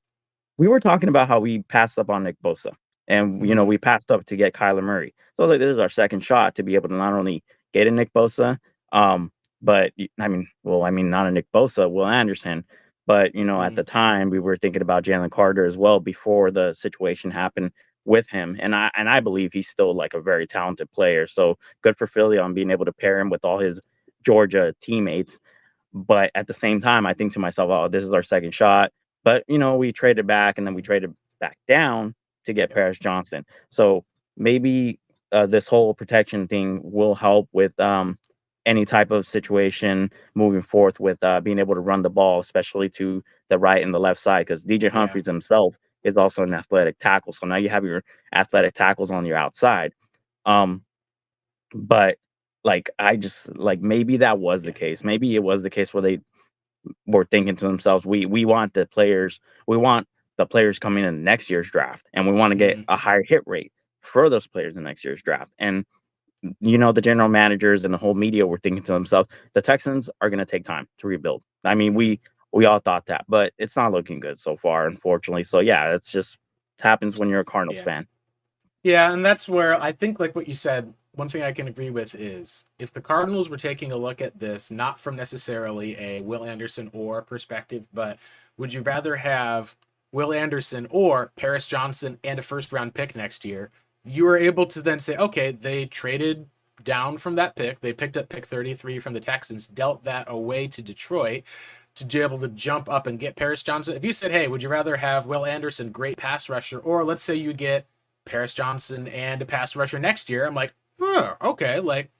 were talking about how we passed up on Nick Bosa, and Mm-hmm. we passed up to get Kyler Murray. So like, this is our second shot to be able to not only get a Nick Bosa, um, but not a Nick Bosa, Will Anderson. But at Mm-hmm. the time we were thinking about Jalen Carter as well before the situation happened with him, and I believe he's still like a very talented player. So good for Philly on being able to pair him with all his Georgia teammates. But at the same time, I think to myself, oh, this is our second shot. But we traded back and then we traded back down to get Yep. Paris Johnson. So maybe this whole protection thing will help with any type of situation moving forth with being able to run the ball, especially to the right and the left side, because DJ Yeah. Humphries himself is also an athletic tackle. So now you have your athletic tackles on your outside. Um, but like I just like maybe that was the Yeah. case. Maybe it was the case where they were thinking to themselves, we want the players coming in next year's draft, and we want to get Mm-hmm. a higher hit rate for those players in next year's draft. And the general managers and the whole media were thinking to themselves, the Texans are going to take time to rebuild. I mean, Mm-hmm. we all thought that, but it's not looking good so far, unfortunately. So yeah, it's just it happens when you're a Cardinals Yeah. fan. Yeah, and that's where I think, like what you said, one thing I can agree with is if the Cardinals were taking a look at this, not from necessarily a Will Anderson or perspective, but would you rather have Will Anderson or Paris Johnson and a first round pick next year? You are able to then say, okay, they traded down from that pick. They picked up pick 33 from the Texans, dealt that away to Detroit to be able to jump up and get Paris Johnson. If you said, hey, would you rather have Will Anderson, great pass rusher, or let's say you get Paris Johnson and a pass rusher next year, I'm like, okay, like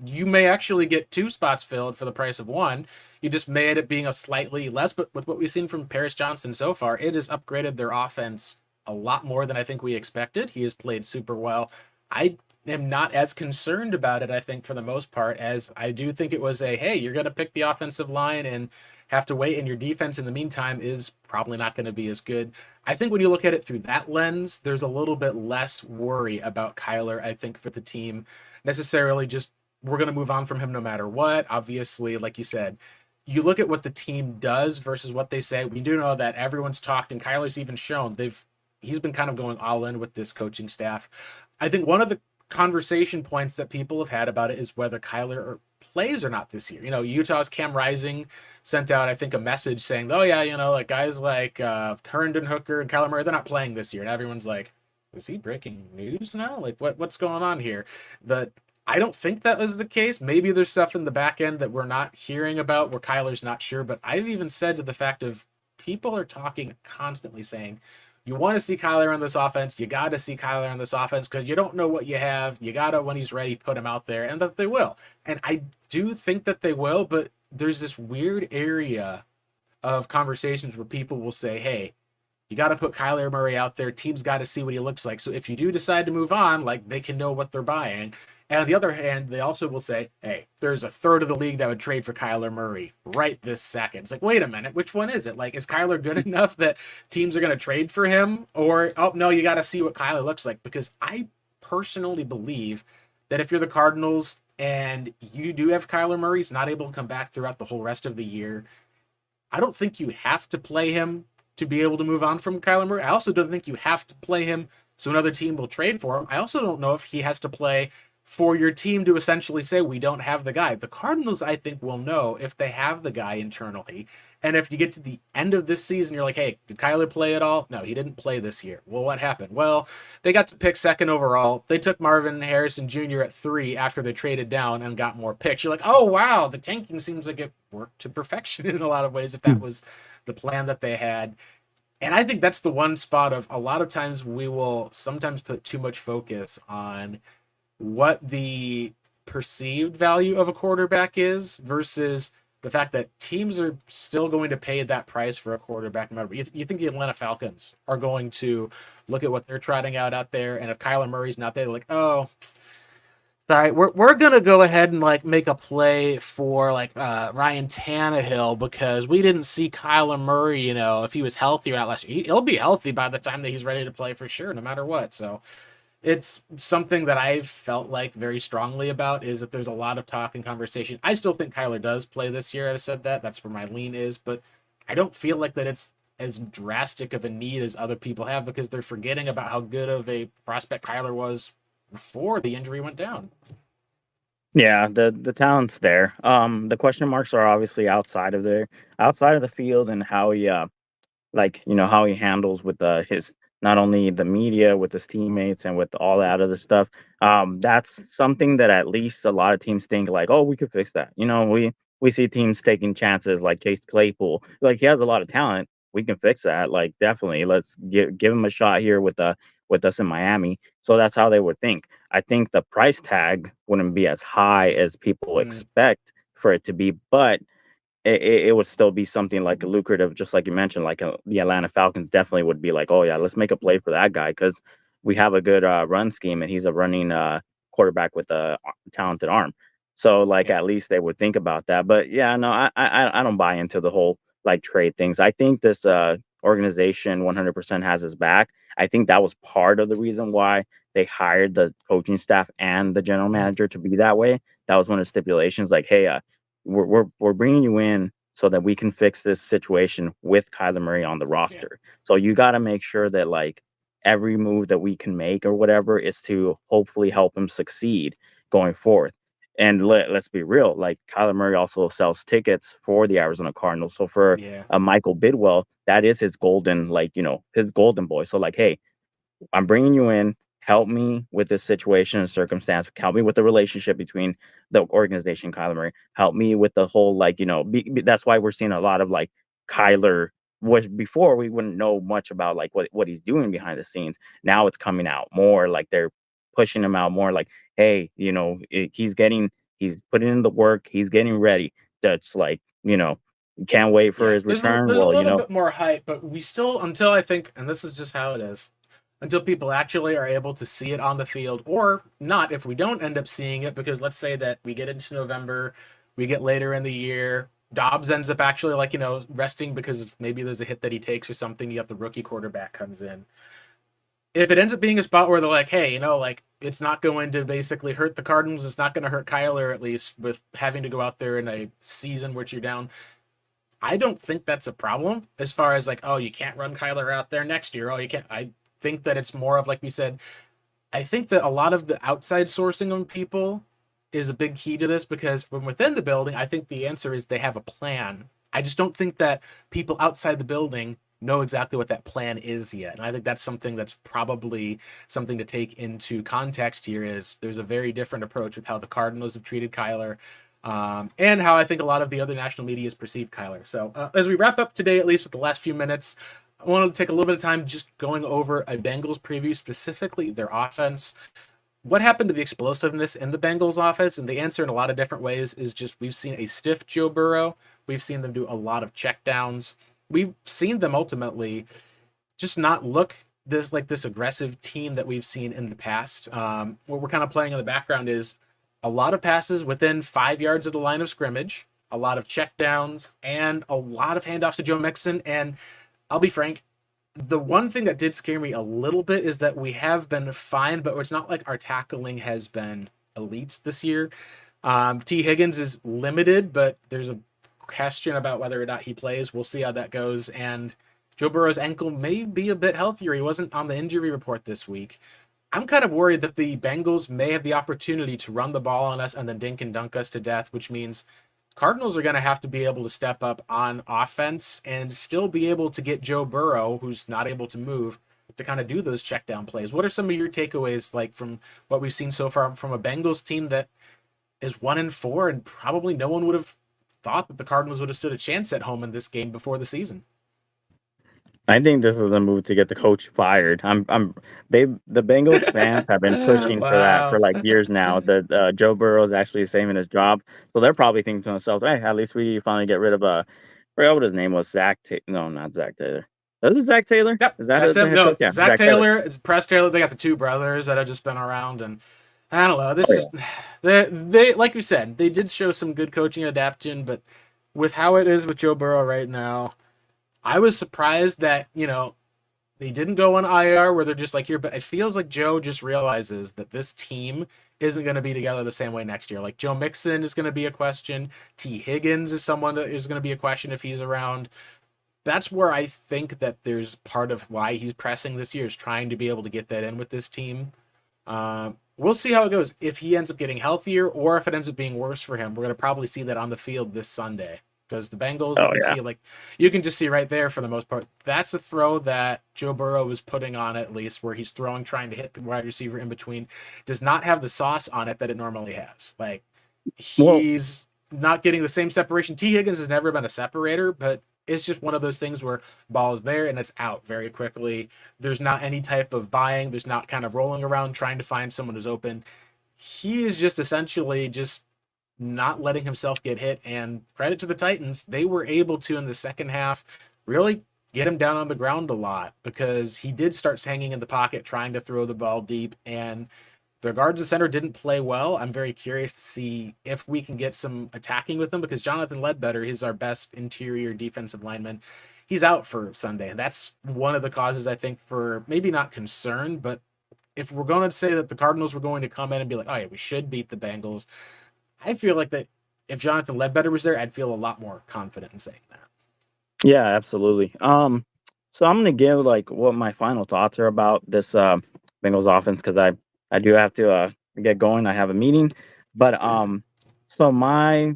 you may actually get 2 spots filled for the price of one. You just made it being a slightly less, but with what we've seen from Paris Johnson so far, it has upgraded their offense a lot more than I think we expected. He has played super well. I am not as concerned about it, I think, for the most part, as I do think it was a hey, you're going to pick the offensive line and have to wait, and your defense in the meantime is probably not going to be as good. I think when you look at it through that lens, there's a little bit less worry about Kyler, I think, for the team necessarily just we're going to move on from him no matter what. Obviously, like you said, you look at what the team does versus what they say. We do know that everyone's talked, and Kyler's even shown he's been kind of going all in with this coaching staff. I think one of the conversation points that people have had about it is whether Kyler plays or not this year. Utah's Cam Rising sent out, I think, a message saying, "Oh yeah, like guys like Herndon Hooker and Kyler Murray, they're not playing this year," and everyone's like, "Is he breaking news now? Like, what's going on here?" But I don't think that was the case. Maybe there's stuff in the back end that we're not hearing about where Kyler's not sure. But I've even said to the fact of people are talking constantly saying, you want to see Kyler on this offense. You got to see Kyler on this offense because you don't know what you have. You got to, when he's ready, put him out there, and that they will. And I do think that they will, but there's this weird area of conversations where people will say, hey, you got to put Kyler Murray out there. Teams got to see what he looks like. So if you do decide to move on, like they can know what they're buying. And on the other hand, they also will say, hey, there's a third of the league that would trade for Kyler Murray right this second. It's like, wait a minute, which one is it? Like, is Kyler good enough that teams are going to trade for him? Or, oh, no, you got to see what Kyler looks like. Because I personally believe that if you're the Cardinals and you do have Kyler Murray, he's not able to come back throughout the whole rest of the year, I don't think you have to play him to be able to move on from Kyler Murray. I also don't think you have to play him so another team will trade for him. I also don't know if he has to play for your team to essentially say we don't have the guy. The Cardinals, I think, will know if they have the guy internally. And if you get to the end of this season, you're like, hey, did Kyler play at all? No, he didn't play this year. Well, what happened? Well, they got to pick second overall. They took Marvin Harrison Jr. at 3 after they traded down and got more picks. You're like, oh, wow, the tanking seems like it worked to perfection in a lot of ways if that was the plan that they had. And I think that's the one spot of a lot of times we will sometimes put too much focus on what the perceived value of a quarterback is versus the fact that teams are still going to pay that price for a quarterback. No matter, you think the Atlanta Falcons are going to look at what they're trotting out there, and if Kyler Murray's not there, they're like, oh, sorry, we're gonna go ahead and like make a play for like Ryan Tannehill because we didn't see Kyler Murray, if he was healthy or not last year. He'll be healthy by the time that he's ready to play for sure, no matter what. So it's something that I've felt like very strongly about is that there's a lot of talk and conversation. I still think Kyler does play this year. I've said that. That's where my lean is, but I don't feel like that it's as drastic of a need as other people have because they're forgetting about how good of a prospect Kyler was before the injury went down. Yeah, the talent's there. The question marks are obviously outside of the field, and how he like how he handles with his, not only the media, with his teammates and with all that other stuff. That's something that at least a lot of teams think like, oh, we could fix that. We see teams taking chances like Chase Claypool. Like, he has a lot of talent. We can fix that. Like, definitely, let's give him a shot here with us in Miami. So that's how they would think. I think the price tag wouldn't be as high as people Mm, expect for it to be, but it would still be something like lucrative, just like you mentioned. Like, the Atlanta Falcons definitely would be like, oh yeah, let's make a play for that guy because we have a good run scheme, and he's a running quarterback with a talented arm. So, like, yeah, at least they would think about that. But yeah, no, I don't buy into the whole like trade things. I think this organization 100% has his back. I think that was part of the reason why they hired the coaching staff and the general mm, manager to be that way. That was one of the stipulations. Like, hey, we're bringing you in so that we can fix this situation with Kyler Murray on the yeah, roster. So you got to make sure that, like, every move that we can make or whatever is to hopefully help him succeed going forth. And let's be real, like, Kyler Murray also sells tickets for the Arizona Cardinals. So for yeah, Michael Bidwell, that is his golden, like, his golden boy. So, like, hey, I'm bringing you in. Help me with this situation and circumstance. Help me with the relationship between the organization and Kyler Murray. Help me with the whole, like, that's why we're seeing a lot of like Kyler, which before we wouldn't know much about, like, what he's doing behind the scenes. Now it's coming out more, like they're pushing him out more, like, hey, he's putting in the work, he's getting ready. That's like, can't wait for yeah. his There's a, return. there's a Well, little bit more hype, but we still, until I think, and this is just how it is, until people actually are able to see it on the field, or not if we don't end up seeing it, because let's say that we get into November, we get later in the year, Dobbs ends up actually, like, resting because of maybe there's a hit that he takes or something. You got the rookie quarterback comes in. If it ends up being a spot where they're like, hey, like, it's not going to basically hurt the Cardinals, it's not going to hurt Kyler, at least with having to go out there in a season which you're down. I don't think that's a problem as far as like, oh, you can't run Kyler out there next year. Oh, you can't. I think that it's more of, like we said, I think that a lot of the outside sourcing of people is a big key to this, because from within the building, I think the answer is they have a plan. I just don't think that people outside the building know exactly what that plan is yet. And I think that's something that's probably something to take into context here, is there's a very different approach with how the Cardinals have treated Kyler, and how I think a lot of the other national media has perceived Kyler. So as we wrap up today, at least with the last few minutes, I wanted to take a little bit of time just going over a Bengals preview, specifically their offense. What happened to the explosiveness in the Bengals offense? And the answer in a lot of different ways is just we've seen a stiff Joe Burrow. We've seen them do a lot of checkdowns. We've seen them ultimately just not look this aggressive team that we've seen in the past. What we're kind of playing in the background is a lot of passes within 5 yards of the line of scrimmage, a lot of checkdowns, and a lot of handoffs to Joe Mixon. And I'll be frank, the one thing that did scare me a little bit is that we have been fine, but it's not like our tackling has been elite this year. T. Higgins is limited, but there's a question about whether or not he plays. We'll see how that goes. And Joe Burrow's ankle may be a bit healthier. He wasn't on the injury report this week. I'm kind of worried that the Bengals may have the opportunity to run the ball on us and then dink and dunk us to death, which means Cardinals are going to have to be able to step up on offense and still be able to get Joe Burrow, who's not able to move, to kind of do those check down plays. What are some of your takeaways, like, from what we've seen so far from a Bengals team that is 1-4, and probably no one would have thought that the Cardinals would have stood a chance at home in this game before the season? I think this is a move to get the coach fired. The Bengals fans have been pushing for that for Wow. like years now. That Joe Burrow is actually saving his job, so they're probably thinking to themselves, "Hey, at least we finally get rid of I forgot what his name was. No, not Zach Taylor. Was it Zach Taylor? Yep, Is that that's the him. head No, coach? Yeah, Zach Zach Taylor. Taylor, it's Press Taylor. They got the two brothers that have just been around, and I don't know. This Oh is they like you said, they did show some good coaching adaptation, but with how it is with Joe Burrow right now, I was surprised that they didn't go on IR where they're just like here. But it feels like Joe just realizes that this team isn't going to be together the same way next year. Like, Joe Mixon is going to be a question. T. Higgins is someone that is going to be a question if he's around. That's where I think that there's part of why he's pressing this year, is trying to be able to get that in with this team. We'll see how it goes. If he ends up getting healthier or if it ends up being worse for him, we're going to probably see that on the field this Sunday. Because the Bengals, you Oh can yeah. see, like, you can just see right there for the most part. That's a throw that Joe Burrow was putting on, at least, where he's throwing, trying to hit the wide receiver in between. Does not have the sauce on it that it normally has. Like, Well, he's not getting the same separation. T. Higgins has never been a separator, but it's just one of those things where ball is there and it's out very quickly. There's not any type of buying. There's not kind of rolling around trying to find someone who's open. He is just essentially just not letting himself get hit. And credit to the Titans, they were able to, in the second half, really get him down on the ground a lot, because he did start hanging in the pocket trying to throw the ball deep, and their guards and center didn't play well. I'm very curious to see if we can get some attacking with them, because Jonathan Ledbetter is our best interior defensive lineman. He's out for Sunday, and that's one of the causes, I think, for maybe not concern, but if we're going to say that the Cardinals were going to come in and be like, oh yeah, we should beat the Bengals, I feel like that if Jonathan Ledbetter was there, I'd feel a lot more confident in saying that. yeah, absolutely. So I'm gonna give like what my final thoughts are about this Bengals offense, because I do have to get going. I have a meeting, but so my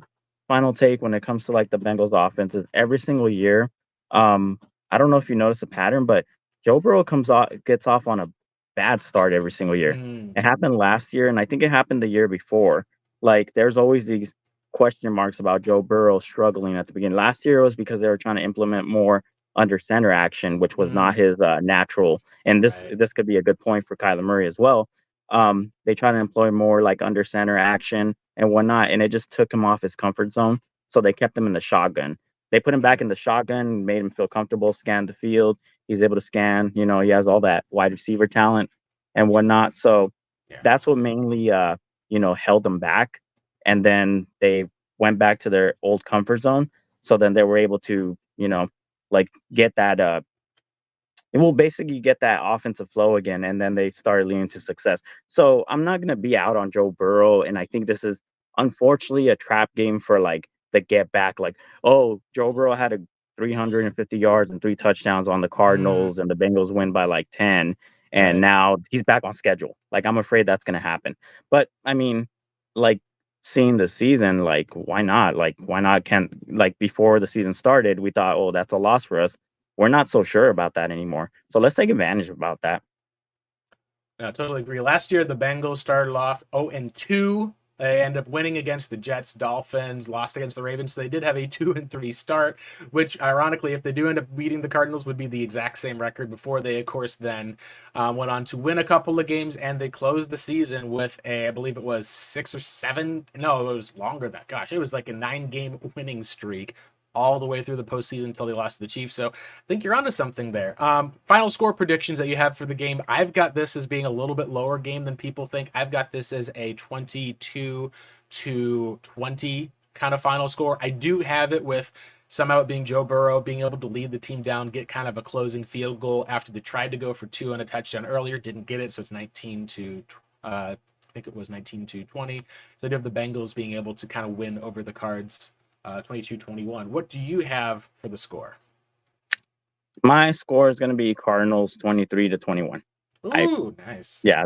final take when it comes to like the Bengals offense is every single year. I don't know if you notice a pattern, but Joe Burrow gets off on a bad start every single year. Mm, It happened last year, and I think it happened the year before. Like, there's always these question marks about Joe Burrow struggling at the beginning. Last year it was because they were trying to implement more under center action, which was not his natural. And this right. this could be a good point for Kyler Murray as well. They try to employ more like under center action and whatnot, and it just took him off his comfort zone. So they kept him in the shotgun. They put him back in the shotgun, made him feel comfortable, scanned the field. He's able to scan. He has all that wide receiver talent and whatnot. So Yeah. that's what mainly held them back. And then they went back to their old comfort zone. So then they were able to, like get that it will basically get that offensive flow again, and then they started leading to success. So I'm not gonna be out on Joe Burrow, and I think this is unfortunately a trap game for like the get back. Like, oh, Joe Burrow had a 350 yards and 3 touchdowns on the Mm, Cardinals, and the Bengals win by like 10, and right. now he's back on schedule. Like, I'm afraid that's gonna happen. But I mean, like seeing the season, like why not? Like, why not? Can like before the season started, we thought, oh, that's a loss for us. We're not so sure about that anymore. So let's take advantage about that. No, I totally agree. Last year, the Bengals started off 0-2. They ended up winning against the Jets, Dolphins, lost against the Ravens. So they did have a 2-3 start, which ironically, if they do end up beating the Cardinals, would be the exact same record before they, of course, then went on to win a couple of games, and they closed the season with I believe it was 6 or 7. No, it was longer than that. Gosh, it was like a 9-game winning streak all the way through the postseason until they lost to the Chiefs. So I think you're onto something there. Final score predictions that you have for the game. I've got this as being a little bit lower game than people think. I've got this as a 22-20 kind of final score. I do have it with somehow it being Joe Burrow being able to lead the team down, get kind of a closing field goal after they tried to go for 2 on a touchdown earlier, didn't get it. So it's 19 to I think it was 19-20. So I do have the Bengals being able to kind of win over the Cards 22-21. What do you have for the score? My score is going to be Cardinals 23-21. I Ooh, nice. Yeah,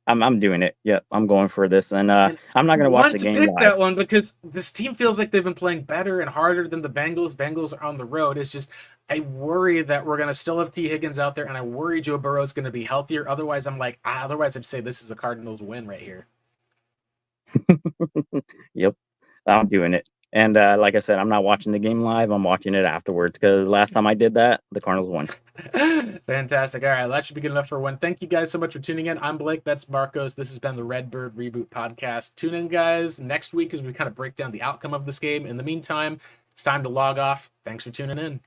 I'm doing it. Yep, I'm going for this, and And I'm not I going to watch want the to game pick live. that one because this team feels like they've been playing better and harder than the Bengals. Bengals are on the road. It's just I worry that we're gonna still have T. Higgins out there, and I worry Joe Burrow's gonna be healthier. Otherwise, I'm like, otherwise I'd say this is a Cardinals win right here. Yep, I'm doing it. And like I said, I'm not watching the game live. I'm watching it afterwards because last time I did that, the Cardinals won. Fantastic. All right, that should be good enough for one. Thank you guys so much for tuning in. I'm Blake. That's Marcos. This has been the Redbird Reboot podcast. Tune in, guys, next week as we kind of break down the outcome of this game. In the meantime, it's time to log off. Thanks for tuning in.